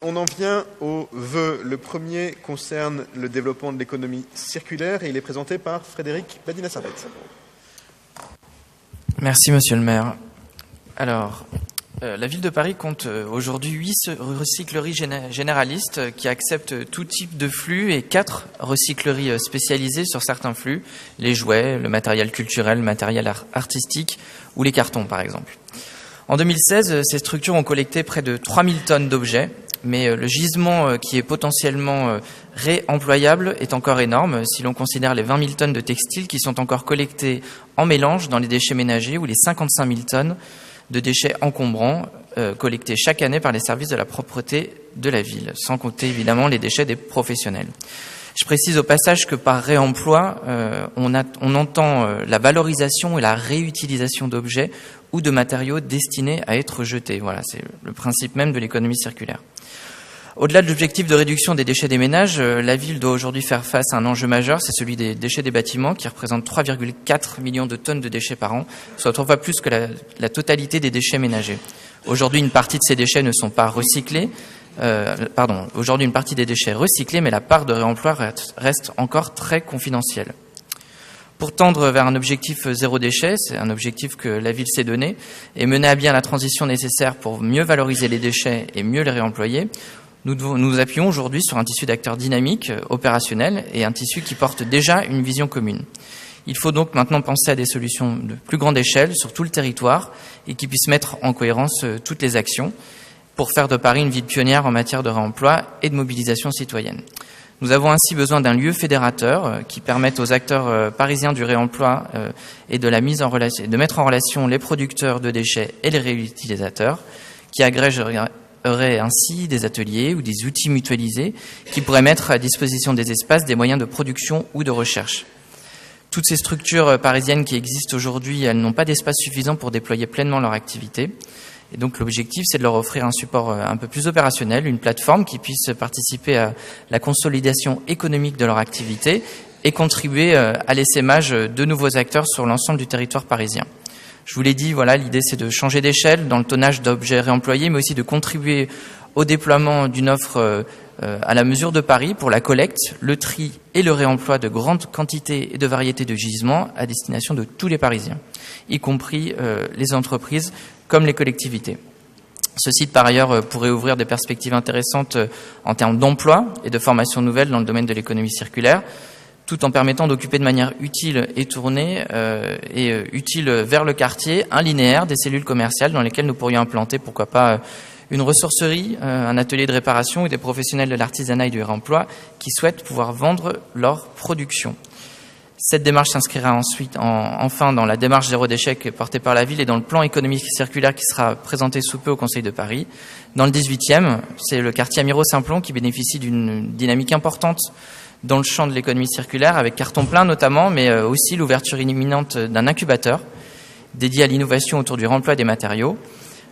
On en vient aux vœux. Le premier concerne le développement de l'économie circulaire et il est présenté par Frédéric Badina-Servet. Merci Monsieur le maire. Alors, la ville de Paris compte aujourd'hui 8 recycleries généralistes qui acceptent tout type de flux et 4 recycleries spécialisées sur certains flux, les jouets, le matériel culturel, le matériel artistique ou les cartons par exemple. En 2016, ces structures ont collecté près de 3000 tonnes d'objets, mais le gisement qui est potentiellement réemployable est encore énorme si l'on considère les 20 000 tonnes de textiles qui sont encore collectés en mélange dans les déchets ménagers ou les 55 000 tonnes de déchets encombrants collectés chaque année par les services de la propreté de la ville, sans compter évidemment les déchets des professionnels. Je précise au passage que par réemploi, on entend la valorisation et la réutilisation d'objets ou de matériaux destinés à être jetés. Voilà, c'est le principe même de l'économie circulaire. Au-delà de l'objectif de réduction des déchets des ménages, la ville doit aujourd'hui faire face à un enjeu majeur, c'est celui des déchets des bâtiments, qui représentent 3,4 millions de tonnes de déchets par an, soit 3 fois plus que la totalité des déchets ménagers. Aujourd'hui, une partie de ces déchets ne sont pas recyclés. Aujourd'hui, une partie des déchets est recyclée, mais la part de réemploi reste encore très confidentielle. Pour tendre vers un objectif zéro déchet, c'est un objectif que la ville s'est donné, et mener à bien la transition nécessaire pour mieux valoriser les déchets et mieux les réemployer, nous appuyons aujourd'hui sur un tissu d'acteurs dynamiques, opérationnels, et un tissu qui porte déjà une vision commune. Il faut donc maintenant penser à des solutions de plus grande échelle sur tout le territoire et qui puissent mettre en cohérence toutes les actions pour faire de Paris une ville pionnière en matière de réemploi et de mobilisation citoyenne. Nous avons ainsi besoin d'un lieu fédérateur qui permette aux acteurs parisiens du réemploi et de la mise en relation, de mettre en relation les producteurs de déchets et les réutilisateurs, qui agrégeraient ainsi des ateliers ou des outils mutualisés qui pourraient mettre à disposition des espaces des moyens de production ou de recherche. Toutes ces structures parisiennes qui existent aujourd'hui, elles n'ont pas d'espace suffisant pour déployer pleinement leur activité. Et donc l'objectif, c'est de leur offrir un support un peu plus opérationnel, une plateforme qui puisse participer à la consolidation économique de leur activité et contribuer à l'essaimage de nouveaux acteurs sur l'ensemble du territoire parisien. Je vous l'ai dit, voilà, l'idée c'est de changer d'échelle dans le tonnage d'objets réemployés, mais aussi de contribuer au déploiement d'une offre à la mesure de Paris pour la collecte, le tri et le réemploi de grandes quantités et de variétés de gisements à destination de tous les Parisiens, y compris les entreprises comme les collectivités. Ce site, par ailleurs, pourrait ouvrir des perspectives intéressantes en termes d'emploi et de formation nouvelle dans le domaine de l'économie circulaire, tout en permettant d'occuper de manière utile et tournée utile vers le quartier un linéaire des cellules commerciales dans lesquelles nous pourrions implanter, pourquoi pas, une ressourcerie, un atelier de réparation et des professionnels de l'artisanat et du réemploi qui souhaitent pouvoir vendre leur production. Cette démarche s'inscrira ensuite enfin dans la démarche zéro déchet portée par la ville et dans le plan économique circulaire qui sera présenté sous peu au Conseil de Paris. Dans le 18e, c'est le quartier Amiro-Simplon qui bénéficie d'une dynamique importante dans le champ de l'économie circulaire, avec carton plein notamment, mais aussi l'ouverture imminente d'un incubateur dédié à l'innovation autour du réemploi des matériaux.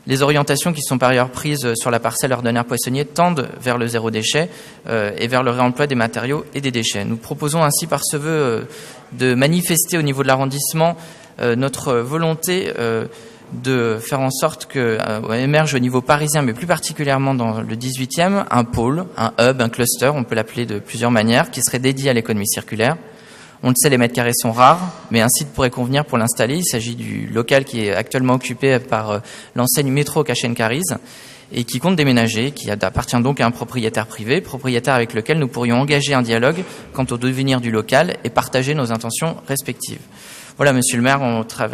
Les orientations qui sont par ailleurs prises sur la parcelle Ordonnaire-Poissonnier tendent vers le zéro déchet et vers le réemploi des matériaux et des déchets. Nous proposons ainsi par ce vœu de manifester au niveau de l'arrondissement notre volonté de faire en sorte que émerge au niveau parisien, mais plus particulièrement dans le 18e, un pôle, un hub, un cluster, on peut l'appeler de plusieurs manières, qui serait dédié à l'économie circulaire. On le sait, les mètres carrés sont rares, mais un site pourrait convenir pour l'installer. Il s'agit du local qui est actuellement occupé par l'enseigne Métro Cash&Carries et qui compte déménager, qui appartient donc à un propriétaire privé, propriétaire avec lequel nous pourrions engager un dialogue quant au devenir du local et partager nos intentions respectives. Voilà, Monsieur le maire,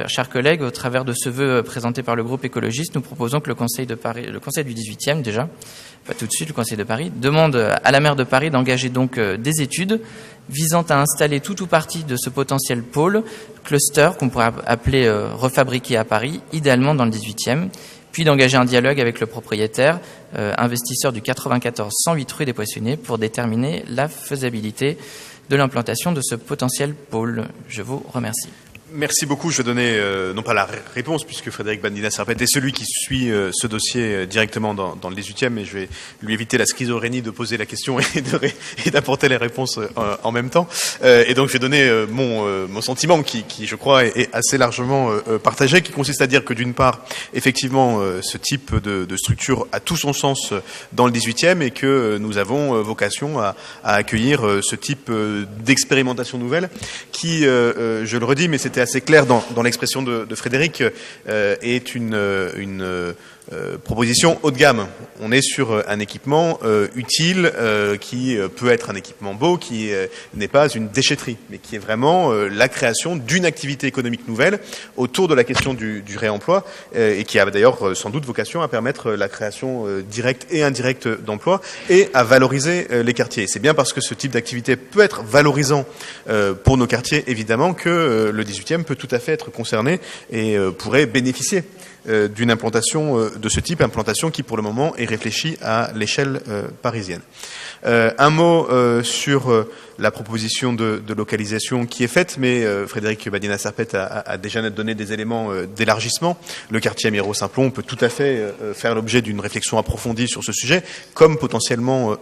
chers collègues, au travers de ce vœu présenté par le groupe écologiste, nous proposons que le Conseil de Paris, le Conseil du 18e déjà, pas tout de suite, le Conseil de Paris, demande à la maire de Paris d'engager donc des études visant à installer tout ou partie de ce potentiel pôle, cluster, qu'on pourrait appeler refabriqué à Paris, idéalement dans le 18e, puis d'engager un dialogue avec le propriétaire, investisseur du 94 108 rue des Poissonniers, pour déterminer la faisabilité de l'implantation de ce potentiel pôle. Je vous remercie. Merci beaucoup. Je vais donner non pas la réponse, puisque Frédéric Badina-Sarpet est celui qui suit ce dossier directement dans le 18e, mais je vais lui éviter la schizophrénie de poser la question et d'apporter les réponses en même temps. Et donc je vais donner mon sentiment qui je crois est assez largement partagé, qui consiste à dire que d'une part, effectivement, ce type de structure a tout son sens dans le 18e et que nous avons vocation à accueillir ce type d'expérimentation nouvelle qui, je le redis, mais c'était assez clair dans l'expression de Frédéric, est une proposition haut de gamme. On est sur un équipement utile qui peut être un équipement beau, qui n'est pas une déchetterie, mais qui est vraiment la création d'une activité économique nouvelle autour de la question du réemploi et qui a d'ailleurs sans doute vocation à permettre la création directe et indirecte d'emplois et à valoriser les quartiers. C'est bien parce que ce type d'activité peut être valorisant pour nos quartiers, évidemment, que le 18e peut tout à fait être concerné et pourrait bénéficier d'une implantation de ce type, implantation qui pour le moment est réfléchie à l'échelle parisienne. Un mot sur la proposition de localisation qui est faite, mais Frédéric Badina-Sarpet a déjà donné des éléments d'élargissement. Le quartier Amiro-Simplon peut tout à fait faire l'objet d'une réflexion approfondie sur ce sujet, comme potentiellement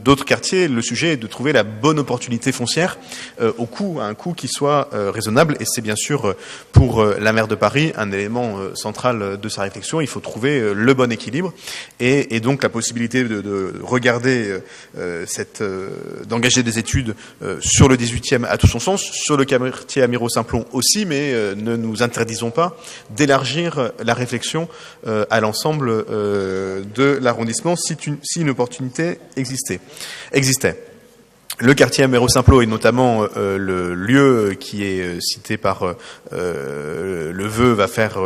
d'autres quartiers. Le sujet est de trouver la bonne opportunité foncière à un coût qui soit raisonnable, et c'est bien sûr pour la maire de Paris un élément central de sa réflexion. Il faut trouver le bon équilibre et donc la possibilité de regarder d'engager des études sur le 18e a tout son sens, sur le quartier Amiro-Simplon aussi, mais ne nous interdisons pas d'élargir la réflexion à l'ensemble de l'arrondissement si une opportunité existait. Le quartier Amiro-Simplon est notamment le lieu qui est cité par le vœu va faire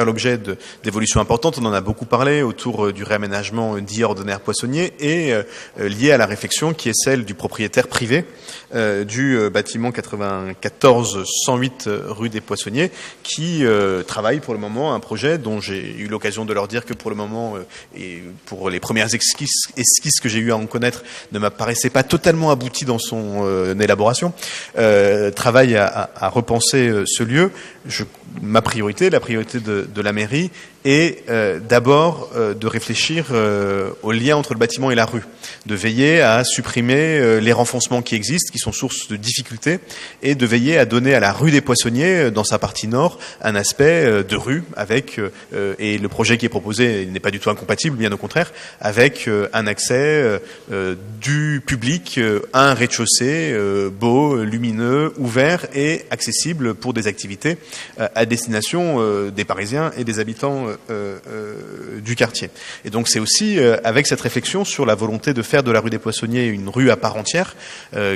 l'objet d'évolutions importantes. On en a beaucoup parlé autour du réaménagement dit ordinaire poissonnier et lié à la réflexion qui est celle du propriétaire privé du bâtiment 94-108 rue des Poissonniers qui travaille pour le moment un projet dont j'ai eu l'occasion de leur dire que pour le moment et pour les premières esquisses que j'ai eu à en connaître ne m'apparaissait pas totalement abouti dans son élaboration, travaille à repenser ce lieu. La priorité de la mairie est d'abord de réfléchir au lien entre le bâtiment et la rue, de veiller à supprimer les renfoncements qui existent, qui sont source de difficultés, et de veiller à donner à la rue des Poissonniers, dans sa partie nord, un aspect de rue avec, et le projet qui est proposé n'est pas du tout incompatible, bien au contraire, avec un accès du public à un rez-de-chaussée beau, lumineux, ouvert et accessible pour des activités à destination des Parisiens et des habitants du quartier. Et donc c'est aussi avec cette réflexion sur la volonté de faire de la rue des Poissonniers une rue à part entière,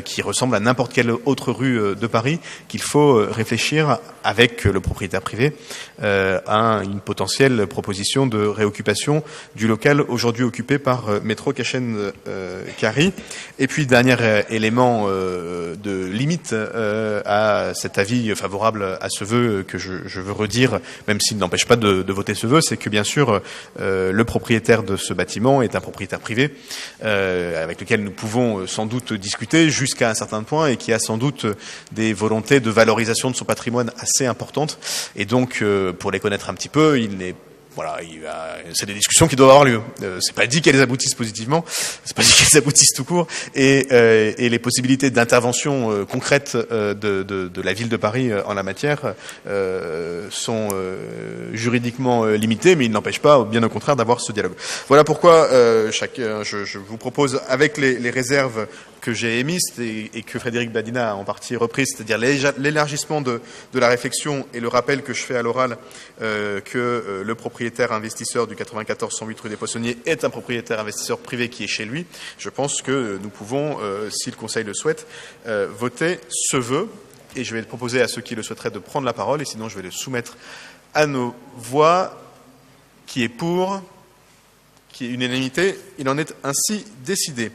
qui ressemble à n'importe quelle autre rue de Paris, qu'il faut réfléchir avec le propriétaire privé à une potentielle proposition de réoccupation du local aujourd'hui occupé par Métro Cachen-Cary. Et puis dernier élément de limite à cet avis favorable à ce vœu que je veux redire, même s'il n'empêche pas de voter ce vœu, c'est que bien sûr le propriétaire de ce bâtiment est un propriétaire privé avec lequel nous pouvons sans doute discuter jusqu'à un certain point et qui a sans doute des volontés de valorisation de son patrimoine assez importantes. Et donc pour les connaître un petit peu, c'est des discussions qui doivent avoir lieu. C'est pas dit qu'elles aboutissent positivement, c'est pas dit qu'elles aboutissent tout court, et les possibilités d'intervention concrète de la ville de Paris en la matière sont juridiquement limitées, mais il n'empêche pas, bien au contraire, d'avoir ce dialogue. Voilà pourquoi je vous propose, avec les réserves que j'ai émises et que Frédéric Badina a en partie reprises, c'est-à-dire l'élargissement de la réflexion et le rappel que je fais à l'oral que le propriétaire investisseur du 94-108 rue des Poissonniers est un propriétaire investisseur privé qui est chez lui. Je pense que nous pouvons, si le Conseil le souhaite, voter ce vœu. Et je vais proposer à ceux qui le souhaiteraient de prendre la parole, et sinon je vais le soumettre à nos voix. Qui est pour, qui est unanimité, il en est ainsi décidé.